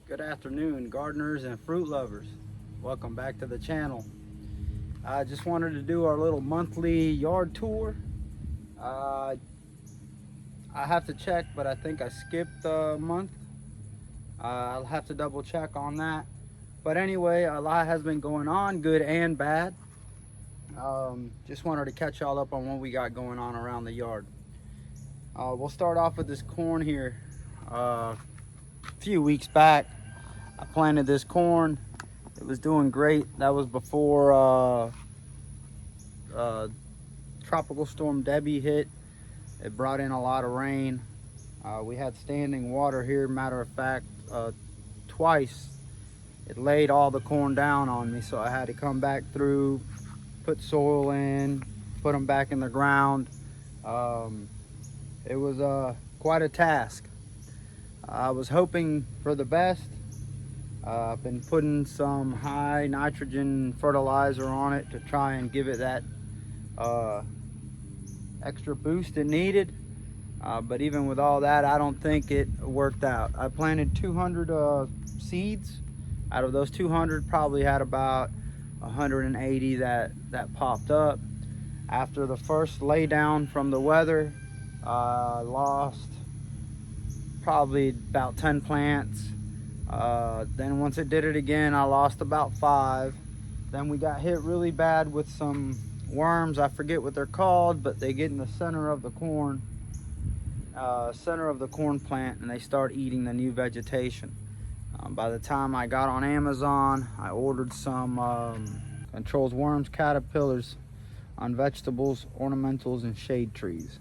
Good afternoon, gardeners and fruit lovers. Welcome back to the channel. I just wanted to do our little monthly yard tour. I have to check, but I think I skipped a month. I'll have to double check on that. But anyway, a lot has been going on, good and bad. Just wanted to catch y'all up on what we got going on around the yard. We'll start off with this corn here. A few weeks back, I planted this corn. It was doing great. That was before Tropical Storm Debbie hit. It brought in a lot of rain. We had standing water here. Matter of fact, twice it laid all the corn down on me, so I had to come back through, put soil in, put them back in the ground. It was quite a task. I was hoping for the best. I've been putting some high nitrogen fertilizer on it to try and give it that extra boost it needed. But even with all that, I don't think it worked out. I planted 200 seeds. Out of those 200, probably had about 180 that popped up. After the first laydown from the weather, I lost probably about 10 plants. Then once it did it again, I lost about 5. Then we got hit really bad with some worms. I forget what they're called, but they get in the center of the corn plant, and they start eating the new vegetation. By the time I got on Amazon, I ordered some controls worms, caterpillars on vegetables, ornamentals, and shade trees.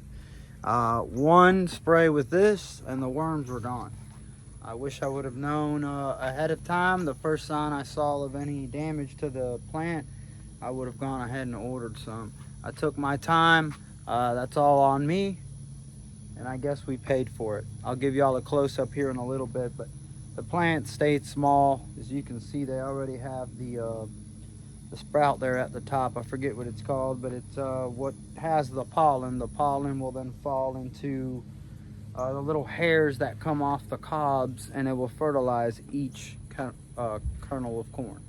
One spray with this and the worms were gone. I wish I would have known ahead of time. The first sign I saw of any damage to the plant, I would have gone ahead and ordered some. I took my time. That's all on me, and I guess we paid for it. I'll give y'all a close-up here in a little bit, but the plant stayed small. As you can see, they already have the sprout there at the top. I forget what it's called, but it's what has the pollen. The pollen will then fall into the little hairs that come off the cobs, and it will fertilize each kernel of corn.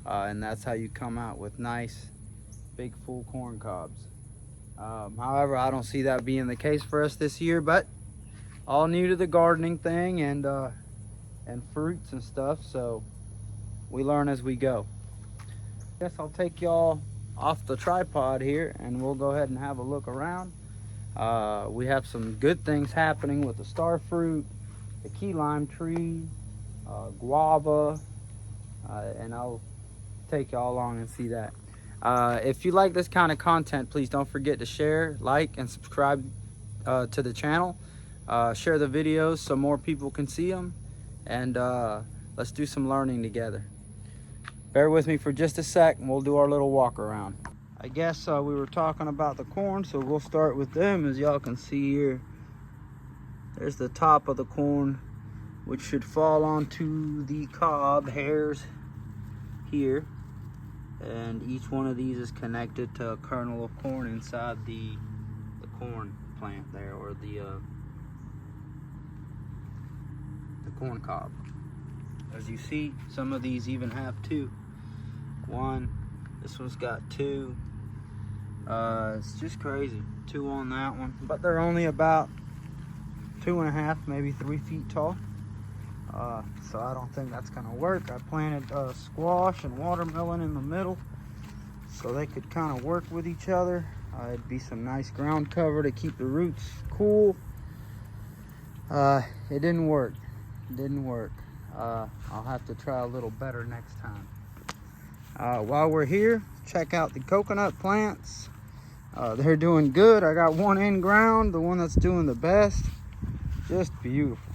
And that's how you come out with nice, big, full corn cobs. However, I don't see that being the case for us this year, but all new to the gardening thing and fruits and stuff, so we learn as we go. I guess I'll take y'all off the tripod here and we'll go ahead and have a look around. We have some good things happening with the star fruit, the key lime tree, guava, and I'll take y'all along and see that. If you like this kind of content, please don't forget to share, like, and subscribe to the channel. Share the videos so more people can see them, and let's do some learning together. Bear with me for just a sec and we'll do our little walk around. I guess we were talking about the corn, so we'll start with them. As y'all can see here, there's the top of the corn, which should fall onto the cob hairs here, and each one of these is connected to a kernel of corn inside the corn plant there, or the corn cob. As you see, some of these even have 2. This one's got 2. It's just crazy. 2 on that one, but they're only about 2.5, maybe 3 feet tall. So I don't think that's gonna work. I planted squash and watermelon in the middle, so they could kind of work with each other. It'd be some nice ground cover to keep the roots cool. It didn't work. I'll have to try a little better next time. While we're here, check out the coconut plants. They're doing good. I got one in ground, the one that's doing the best. Just beautiful.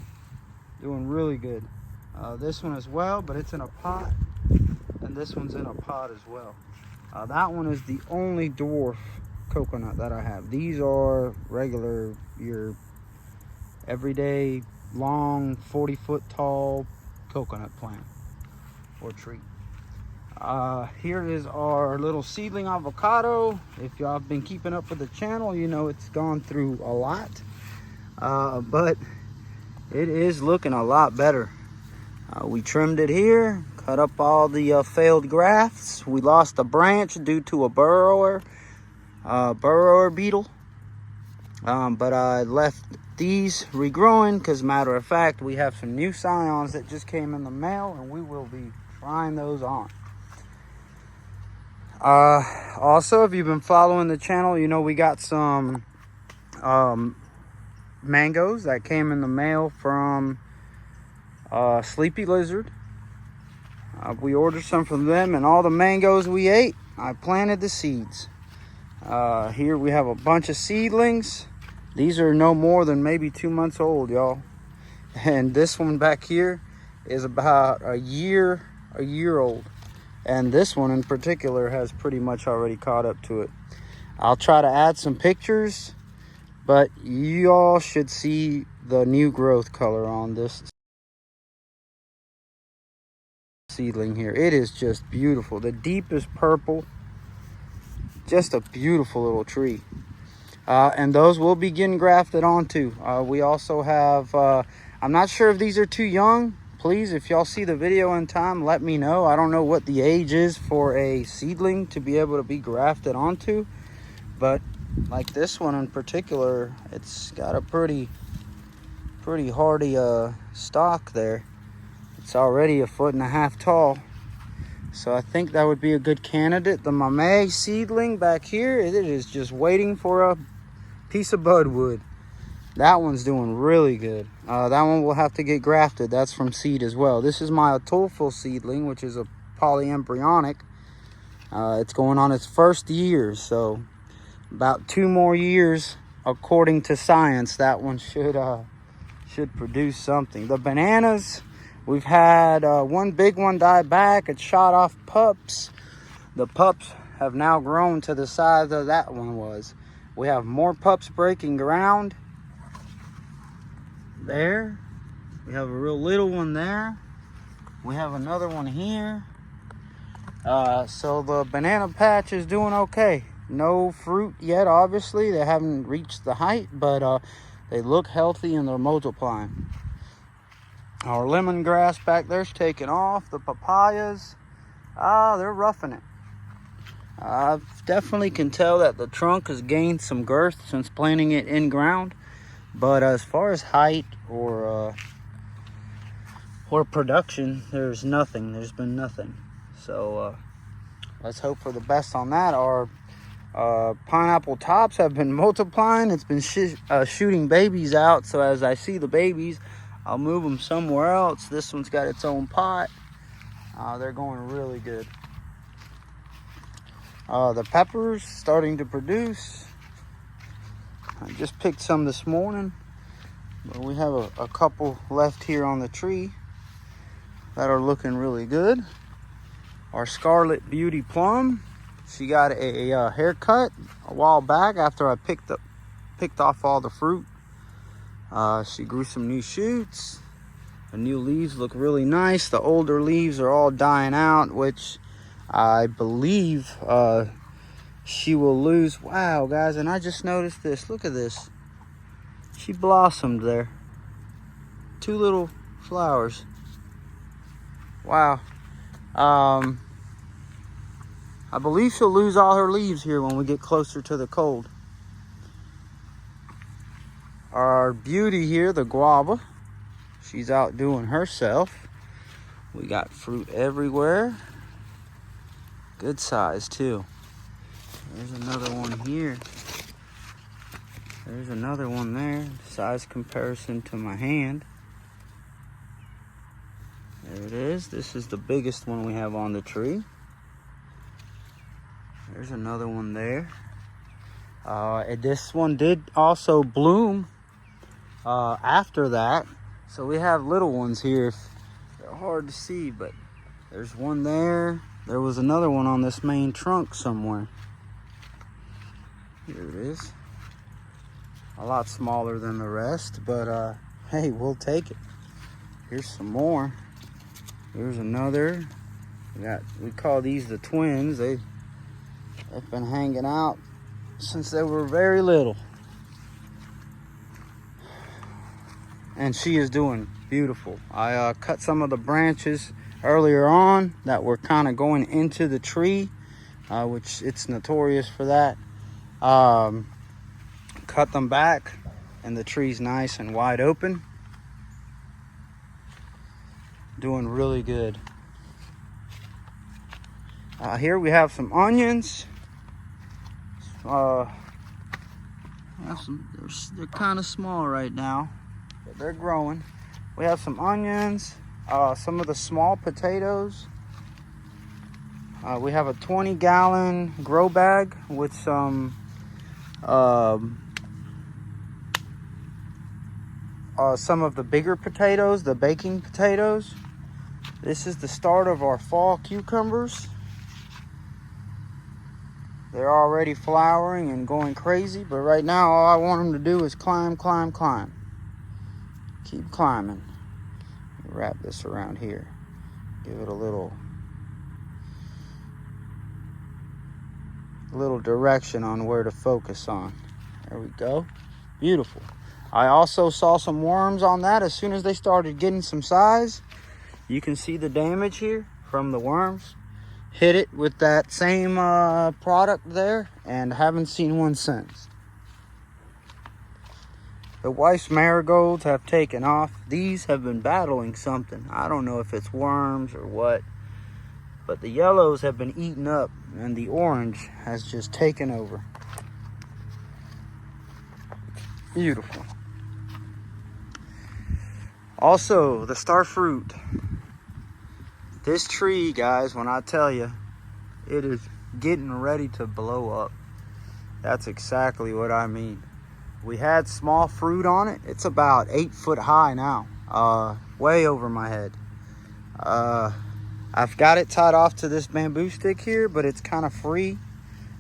Doing really good. This one as well, but it's in a pot. And this one's in a pot as well. That one is the only dwarf coconut that I have. These are regular, your everyday, long, 40-foot tall coconut plant or tree. Here is our little seedling avocado. If y'all have been keeping up with the channel, you know it's gone through a lot, but it is looking a lot better. We trimmed it here, cut up all the failed grafts. We lost a branch due to a burrower beetle. But I left these regrowing because, matter of fact, we have some new scions that just came in the mail, and we will be trying those on. Also, if you've been following the channel, you know we got some mangoes that came in the mail from Sleepy Lizard. We ordered some from them, and all the mangoes we ate, I planted the seeds. Here we have a bunch of seedlings. These are no more than maybe 2 months old, y'all. And this one back here is about a year old. And this one in particular has pretty much already caught up to it. I'll try to add some pictures, but you all should see the new growth color on this seedling here. It is just beautiful. The deepest purple. Just a beautiful little tree. And those will be getting grafted onto. We also have, I'm not sure if these are too young. Please, if y'all see the video in time, let me know. I don't know what the age is for a seedling to be able to be grafted onto. But like this one in particular, it's got a pretty hardy stalk there. It's already 1.5 feet tall. So I think that would be a good candidate. The Mamey seedling back here, it is just waiting for a piece of budwood. That one's doing really good. That one will have to get grafted. That's from seed as well. This is my Atulfo seedling, which is a polyembryonic. It's going on its first year, so about 2 more years, according to science, that one should produce something. The bananas, we've had one big one die back. It shot off pups. The pups have now grown to the size that that one was. We have more pups breaking ground. There. We have a real little one there. We have another one here. So the banana patch is doing okay. No fruit yet, obviously. They haven't reached the height, but they look healthy and they're multiplying. Our lemongrass back there's taking off. The papayas, they're roughing it. I definitely can tell that the trunk has gained some girth since planting it in ground. But as far as height or production, there's nothing. There's been nothing. So let's hope for the best on that. Our pineapple tops have been multiplying. It's been shooting babies out. So as I see the babies, I'll move them somewhere else. This one's got its own pot. They're going really good. The peppers starting to produce. I just picked some this morning, but we have a couple left here on the tree that are looking really good. Our Scarlet Beauty Plum, she got a haircut a while back after I picked off all the fruit. She grew some new shoots. The new leaves look really nice. The older leaves are all dying out, which I believe she will lose. Wow, guys, and I just noticed this. Look at this. She blossomed there. 2 little flowers. Wow. I believe she'll lose all her leaves here when we get closer to the cold. Our beauty here, the guava, she's out doing herself. We got fruit everywhere. Good size too. There's another one here. There's another one there. Size comparison to my hand. There it is. This is the biggest one we have on the tree. There's another one there. This one did also bloom after that. So we have little ones here. They're hard to see, but there's one there. There was another one on this main trunk somewhere. Here it is. A lot smaller than the rest, but hey, we'll take it. Here's some more. Here's another. We call these the twins. They've been hanging out since they were very little. And she is doing Beautiful. I cut some of the branches earlier on that were kind of going into the tree, which it's notorious for that. Cut them back, and the tree's nice and wide open. Doing really good. Here we have some onions. They're kind of small right now, but they're growing. We have some onions, some of the small potatoes. We have a 20-gallon grow bag with some some of the bigger potatoes, the baking potatoes. This is the start of our fall cucumbers. They're already flowering and going crazy, but right now all I want them to do is climb, climb, climb. Keep climbing. Wrap this around here. Give it a little direction on where to focus on. There we go. Beautiful. I also saw some worms on that as soon as they started getting some size. You can see the damage here from the worms. Hit it with that same product there and haven't seen one since. The Weiss marigolds have taken off. These have been battling something. I don't know if it's worms or what, but the yellows have been eaten up and the orange has just taken over. Beautiful. Also, the star fruit. This tree, guys, when I tell you, it is getting ready to blow up. That's exactly what I mean. We had small fruit on it. It's about 8 foot high now, way over my head. I've got it tied off to this bamboo stick here, but it's kind of free.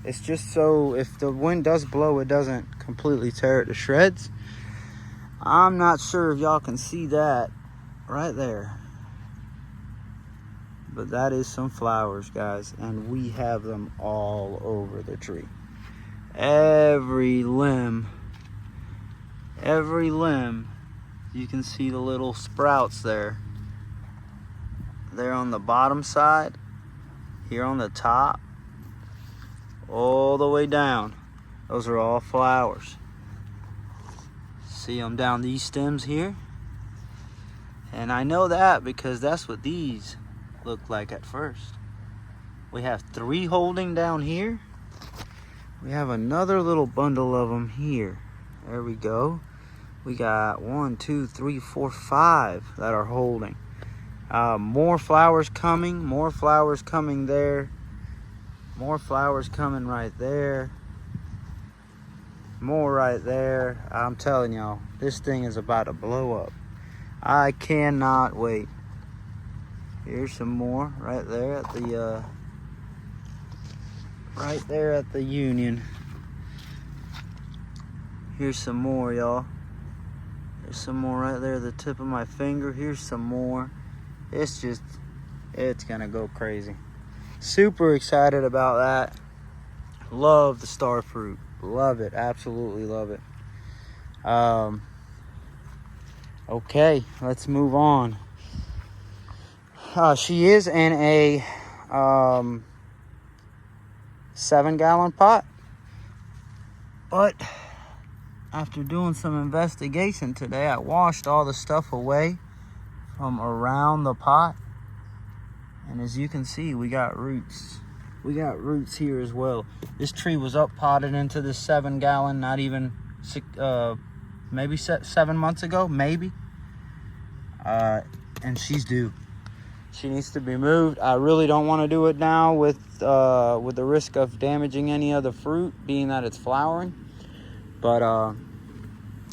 It's just so if the wind does blow, it doesn't completely tear it to shreds. I'm not sure if y'all can see that right there. But that is some flowers, guys, and we have them all over the tree. Every limb, you can see the little sprouts there. They're on the bottom side, here on the top, all the way down. Those are all flowers. See them down these stems here? And I know that because that's what these look like at first. We have 3 holding down here. We have another little bundle of them here. There we go. We got 1, 2, 3, 4, 5 that are holding. More flowers coming. More flowers coming there. More flowers coming right there. More right there. I'm telling y'all, this thing is about to blow up. I cannot wait. Here's some more right there at the Union. Here's some more, y'all. There's some more right there at the tip of my finger. Here's some more. It's gonna go crazy. Super excited about that. Love the star fruit. Love it. Absolutely love it. Okay, let's move on. She is in a 7-gallon pot. But after doing some investigation today, I washed all the stuff away from around the pot. And as you can see, we got roots. We got roots here as well. This tree was up potted into this 7-gallon, not even maybe 7 months ago, maybe. And she's due. She needs to be moved. I really don't want to do it now with the risk of damaging any of the fruit, being that it's flowering. But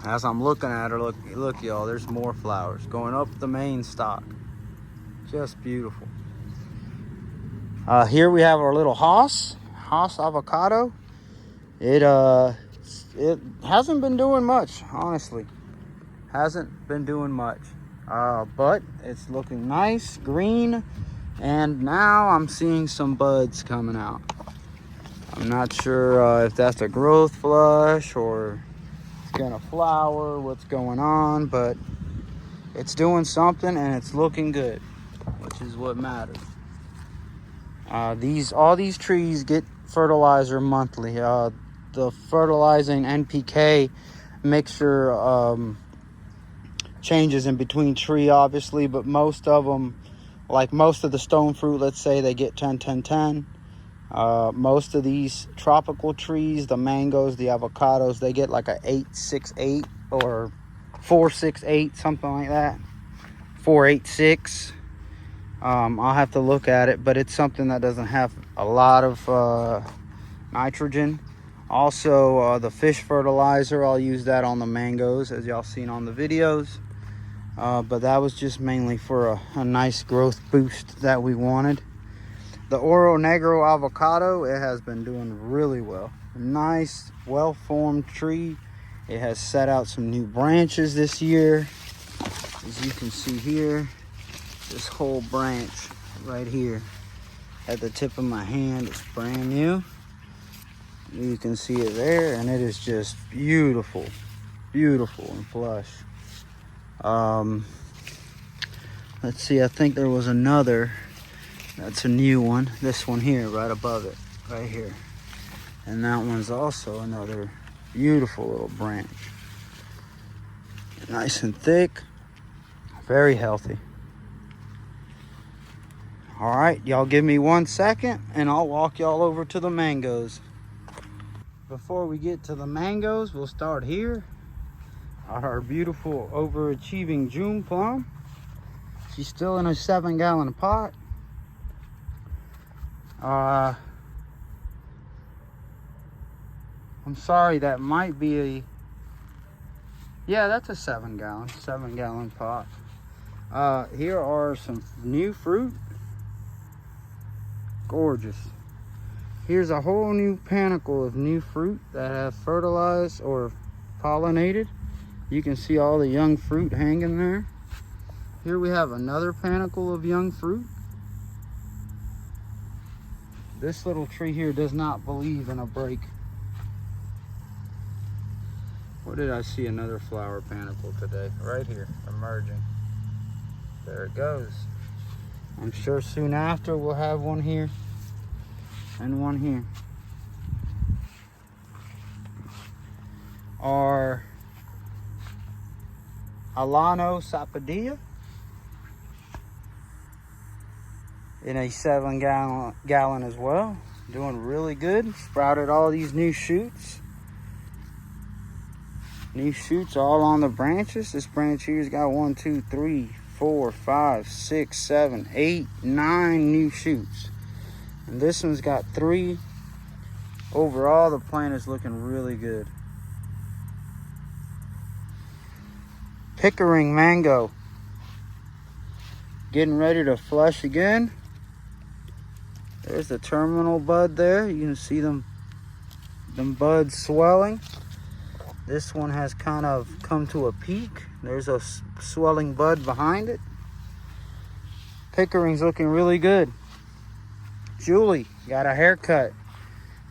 as I'm looking at her, look y'all, there's more flowers going up the main stalk. Just beautiful. Here we have our little Hass avocado. It hasn't been doing much, honestly. Hasn't been doing much. But it's looking nice, green, and now I'm seeing some buds coming out. I'm not sure if that's a growth flush or it's gonna flower, what's going on, but It's doing something and it's looking good, which is what matters. All these trees get fertilizer monthly. The fertilizing NPK mixture changes in between tree, obviously, but most of them, like most of the stone fruit, let's say they get 10-10-10. Most of these tropical trees, the mangoes, the avocados, they get like a 8-6-8 or 4-6-8, something like that. 4-8-6. I'll have to look at it, but it's something that doesn't have a lot of nitrogen. Also, the fish fertilizer, I'll use that on the mangoes, as y'all seen on the videos. But that was just mainly for a nice growth boost that we wanted. The Oro Negro avocado, it has been doing really well. Nice, well-formed tree. It has set out some new branches this year. As you can see here, this whole branch right here at the tip of my hand is brand new. You can see it there, and it is just beautiful, beautiful and plush. Let's see, I think there was another, that's a new one. This one here, right above it, right here. And that one's also another beautiful little branch. Nice and thick, very healthy. All right, y'all give me 1 second and I'll walk y'all over to the mangoes. Before we get to the mangoes, we'll start here. Our beautiful overachieving June plum. She's still in a 7-gallon pot. I'm sorry, that might be a, yeah, that's a 7-gallon pot. Here are some new fruit. Gorgeous. Here's a whole new panicle of new fruit that have fertilized or pollinated. You can see all the young fruit hanging there. Here we have another panicle of young fruit. This little tree here does not believe in a break. Where did I see another flower panicle today? Right here, emerging. There it goes. I'm sure soon after we'll have one here and one here. Our Alano Sapodilla in a 7-gallon as well. Doing really good. Sprouted all these new shoots. New shoots all on the branches. This branch here's got 1, 2, 3, 4, 5, 6, 7, 8, 9 new shoots. And this one's got 3. Overall, the plant is looking really good. Pickering mango. Getting ready to flush again. There's the terminal bud there. You can see them buds swelling. This one has kind of come to a peak. There's a swelling bud behind it. Pickering's looking really good. Julie got a haircut.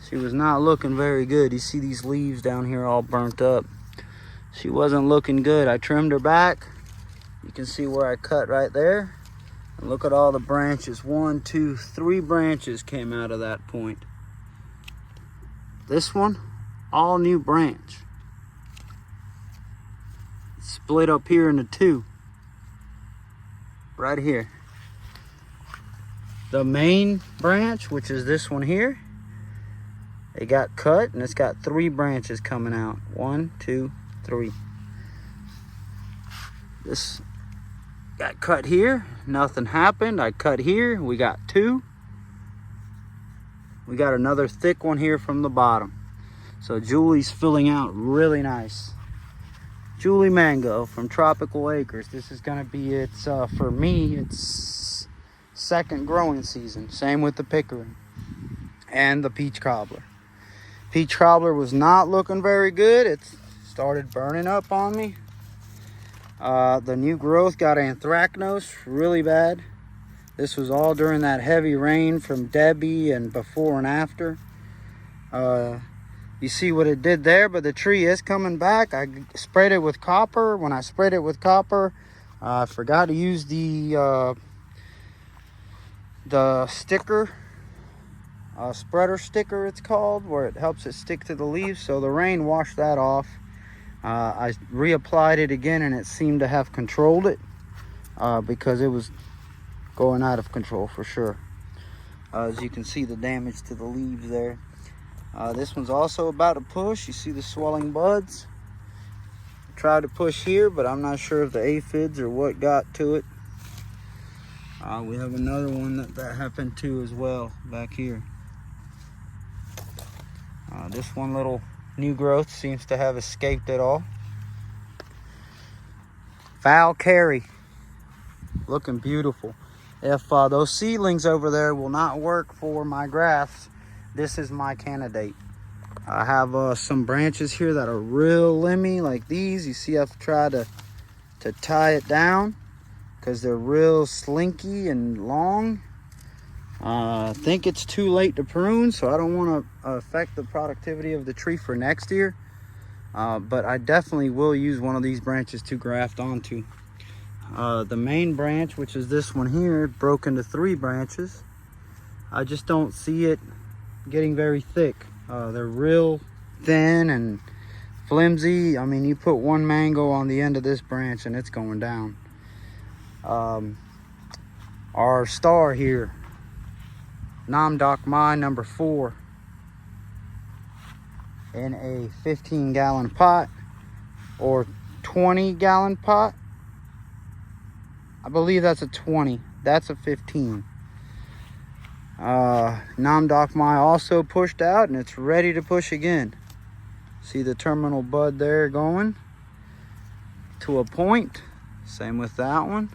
She was not looking very good. You see these leaves down here all burnt up. She wasn't looking good. I trimmed her back. You can see where I cut right there. And look at all the branches. 1, 2, 3 branches came out of that point. This one, all new branch. Split up here into 2. Right here. The main branch, which is this one here, it got cut and it's got 3 branches coming out. 1, 2, 3. This got cut here, nothing happened. I cut here, we got 2. We got another thick one here from the bottom. So Julie's filling out really nice. Julie Mango from Tropical Acres. This is gonna be its, for me, it's 2nd growing season. Same with the Pickering and the Peach Cobbler. Peach Cobbler was not looking very good. It started burning up on me. The new growth got anthracnose really bad. This was all during that heavy rain from Debbie and before and after. You see what it did there, but the tree is coming back. I sprayed it with copper. When I sprayed it with copper, I forgot to use the sticker, spreader sticker it's called, where it helps it stick to the leaves. So the rain washed that off. I reapplied it again and it seemed to have controlled it, because it was going out of control for sure. As you can see, the damage to the leaves there. This one's also about to push. You see the swelling buds. Tried to push here, but I'm not sure if the aphids or what got to it. We have another one that happened to as well back here. This one little new growth seems to have escaped it all. Valkyrie, looking beautiful. If those seedlings over there will not work for my grafts, this is my candidate. I have some branches here that are real limby like these. You see I've tried to tie it down because they're real slinky and long. I think it's too late to prune, so I don't want to affect the productivity of the tree for next year. But I definitely will use one of these branches to graft onto. The main branch, which is this one here, broke into 3 branches. I just don't see it getting very thick. They're real thin and flimsy. I mean, you put one mango on the end of this branch and it's going down. Our star here, Nam Doc Mai number 4, in a 15-gallon pot or 20-gallon pot. I believe that's a 20. That's a 15. Nam Doc Mai also pushed out and it's ready to push again. See the terminal bud there going to a point. Same with that one.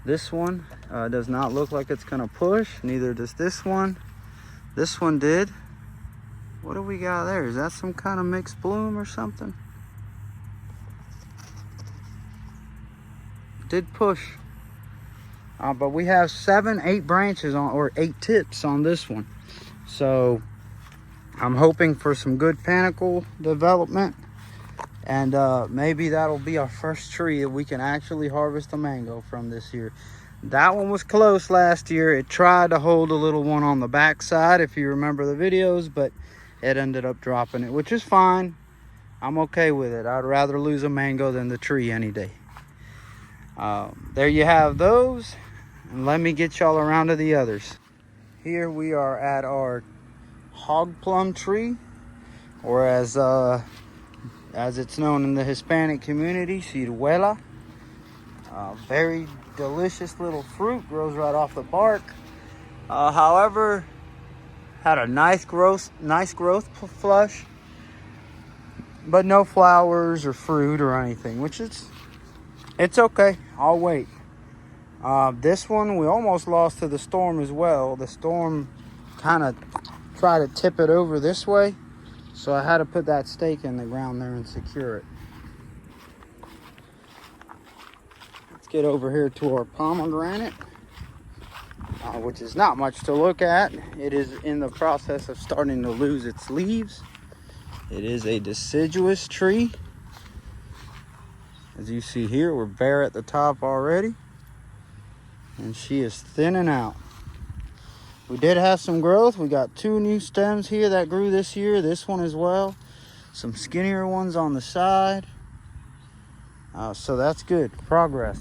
This one does not look like it's gonna push. Neither does this one. This one did. What do we got there? Is that some kind of mixed bloom or something? Did push. But we have 7, 8 branches on, or 8 tips on this one. So I'm hoping for some good panicle development. And maybe that'll be our first tree that we can actually harvest a mango from this year. That one was close last year. It tried to hold a little one on the back side, if you remember the videos, but it ended up dropping it, which is fine. I'm okay with it. I'd rather lose a mango than the tree any day. There you have those. And let me get y'all around to the others. Here we are at our hog plum tree, or as it's known in the Hispanic community, ciruela. Very delicious little fruit, grows right off the bark. However, had a nice growth flush, but no flowers or fruit or anything, which it's okay. I'll wait. This one we almost lost to the storm as well. The storm kind of tried to tip it over this way, so I had to put that stake in the ground there and secure it. Let's get over here to our pomegranate, which is not much to look at. It is in the process of starting to lose its leaves. It is a deciduous tree. As you see here, we're bare at the top already, and she is thinning out. We did have some growth. We got 2 new stems here that grew this year. This one as well. Some skinnier ones on the side. So that's good. Progress.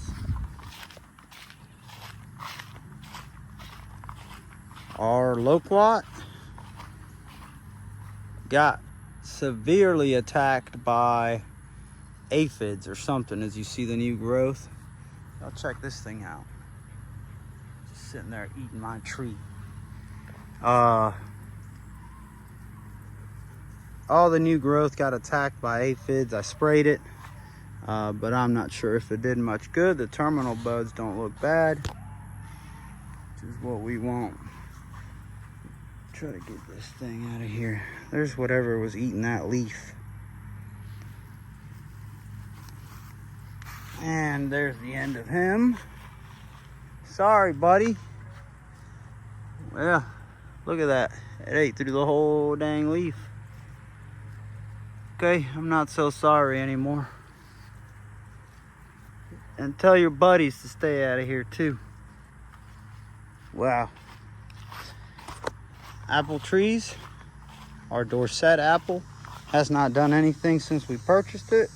Our loquat got severely attacked by aphids or something, as you see the new growth. I'll check this thing out. Just sitting there eating my tree. All the new growth got attacked by aphids. I sprayed it, but I'm not sure if it did much good. The terminal buds don't look bad, which is what we want. Try to get this thing out of here. There's whatever was eating that leaf. And there's the end of him. Sorry, buddy. Well, look at that. It ate through the whole dang leaf. Okay, I'm not so sorry anymore. And tell your buddies to stay out of here too. Wow. Apple trees. Our Dorset apple has not done anything since we purchased it.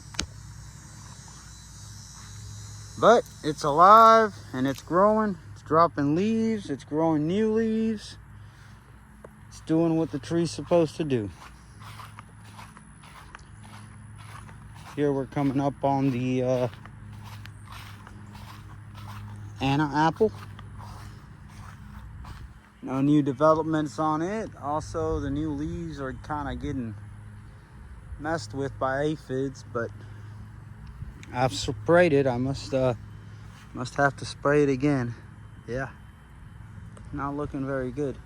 But it's alive and it's growing. It's dropping leaves. It's growing new leaves. It's doing what the tree's supposed to do. Here we're coming up on the Anna apple. No new developments on it. Also, the new leaves are kind of getting messed with by aphids, but I've sprayed it. I must have to spray it again. Yeah, not looking very good.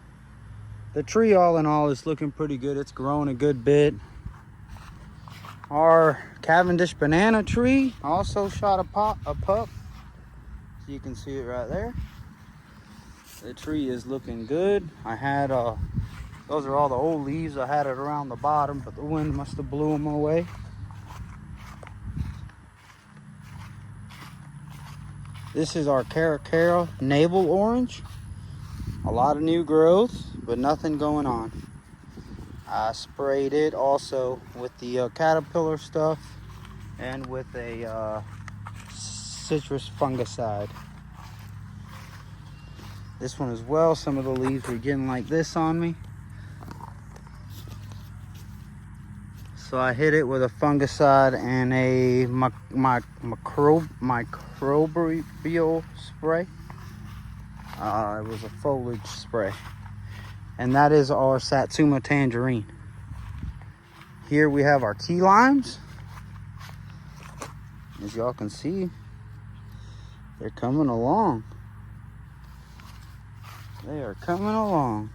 The tree, all in all, is looking pretty good. It's growing a good bit. Our Cavendish banana tree also shot a pup. So you can see it right there. The tree is looking good. I had those are all the old leaves. I had it around the bottom, but the wind must have blew them away. This is our Caracara navel orange. A lot of new growth, but nothing going on. I sprayed it also with the caterpillar stuff and with a citrus fungicide. This one as well, some of the leaves were getting like this on me. So I hit it with a fungicide and a microbial spray. It was a foliage spray. And that is our Satsuma tangerine. Here we have our key limes. As y'all can see, they're coming along. They are coming along.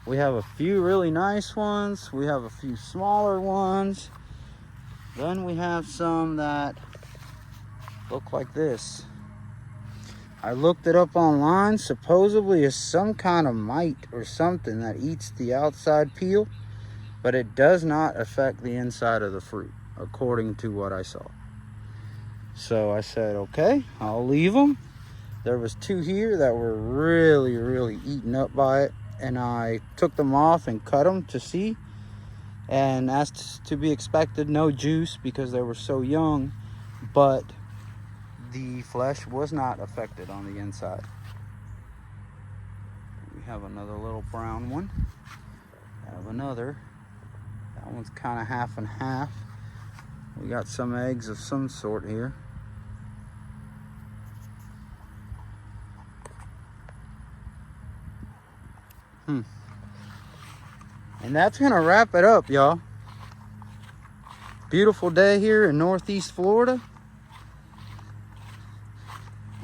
We have a few really nice ones. We have a few smaller ones. Then we have some that look like this. I looked it up online. Supposedly it's some kind of mite or something that eats the outside peel, but it does not affect the inside of the fruit, according to what I saw. So I said, okay, I'll leave them. There was two here that were really eaten up by it, and I took them off and cut them to see. And as to be expected, no juice because they were so young, but the flesh was not affected on the inside. We have another little brown one. I have another. That one's kind of half and half. We got some eggs of some sort here. And that's gonna wrap it up, y'all. Beautiful day here in Northeast Florida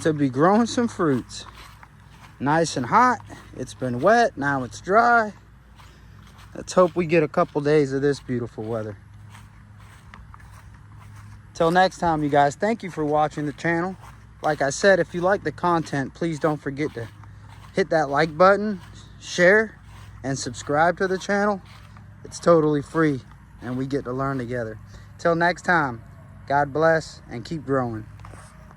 to be growing some fruits. Nice and hot. It's been wet, now it's dry. Let's hope we get a couple days of this beautiful weather. Till next time, you guys, thank you for watching the channel. Like I said, if you like the content, please don't forget to hit that like button, share, and subscribe to the channel. It's totally free and we get to learn together. Till next time, God bless and keep growing.